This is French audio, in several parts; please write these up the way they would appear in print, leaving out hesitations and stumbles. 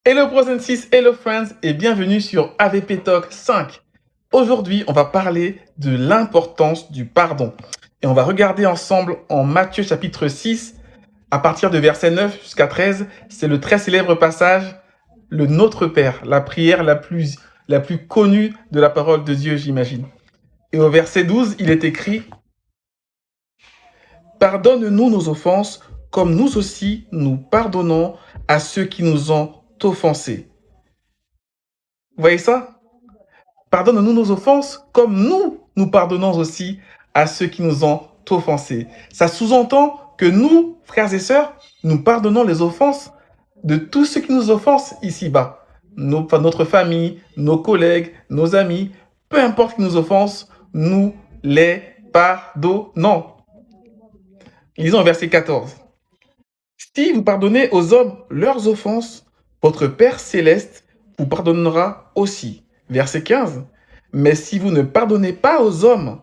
Hello Bros and Sis, hello friends et bienvenue sur AVP Talk 5. Aujourd'hui, on va parler de l'importance du pardon. Et on va regarder ensemble en Matthieu chapitre 6, à partir de verset 9 jusqu'à 13. C'est le très célèbre passage, le Notre Père, la prière la plus connue de la parole de Dieu, j'imagine. Et au verset 12, il est écrit « Pardonne-nous nos offenses, comme nous aussi nous pardonnons à ceux qui nous ont offensés. » Vous voyez ça? Pardonne-nous nos offenses, comme nous pardonnons aussi à ceux qui nous ont offensés. Ça sous-entend que nous, frères et sœurs, nous pardonnons les offenses de tous ceux qui nous offensent ici-bas. Notre famille, nos collègues, nos amis, peu importe qui nous offense, nous les pardonnons. Lisons verset 14. Si vous pardonnez aux hommes leurs offenses, votre Père céleste vous pardonnera aussi. Verset 15. Mais si vous ne pardonnez pas aux hommes,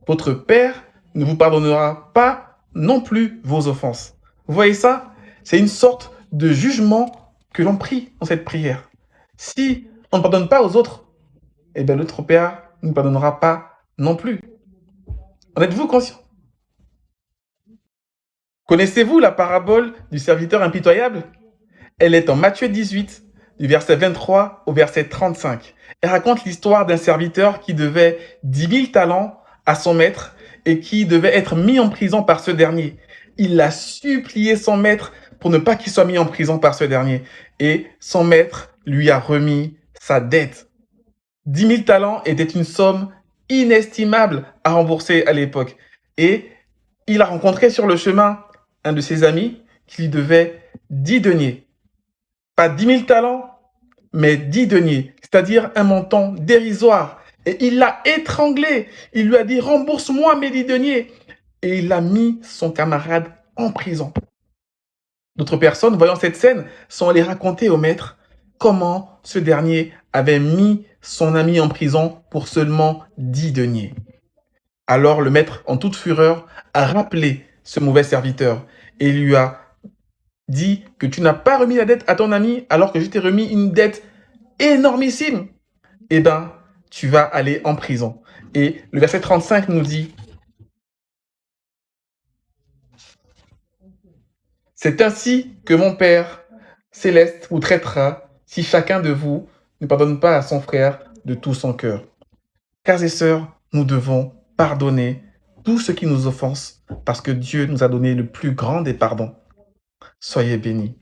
votre Père ne vous pardonnera pas non plus vos offenses. Vous voyez ça? C'est une sorte de jugement que l'on prie dans cette prière. Si on ne pardonne pas aux autres, eh bien notre Père ne nous pardonnera pas non plus. En êtes-vous conscient? Connaissez-vous la parabole du serviteur impitoyable? Elle est en Matthieu 18, du verset 23 au verset 35. Elle raconte l'histoire d'un serviteur qui devait 10 000 talents à son maître et qui devait être mis en prison par ce dernier. Il a supplié son maître pour ne pas qu'il soit mis en prison par ce dernier. Et son maître lui a remis sa dette. 10 000 talents était une somme inestimable à rembourser à l'époque. Et il a rencontré sur le chemin un de ses amis qui lui devait 10 deniers. Pas 10 000 talents, mais 10 deniers, c'est-à-dire un montant dérisoire. Et il l'a étranglé. Il lui a dit « Rembourse-moi mes 10 deniers ». Et il a mis son camarade en prison. D'autres personnes, voyant cette scène, sont allées raconter au maître comment ce dernier avait mis son ami en prison pour seulement 10 deniers. Alors le maître, en toute fureur, a rappelé ce mauvais serviteur et lui a dit que tu n'as pas remis la dette à ton ami alors que je t'ai remis une dette énormissime. Eh bien, tu vas aller en prison. Et le verset 35 nous dit « C'est ainsi que mon Père céleste vous traitera si chacun de vous ne pardonne pas à son frère de tout son cœur. » Frères et sœurs, nous devons pardonner tout ce qui nous offense parce que Dieu nous a donné le plus grand des pardons. Soyez bénis.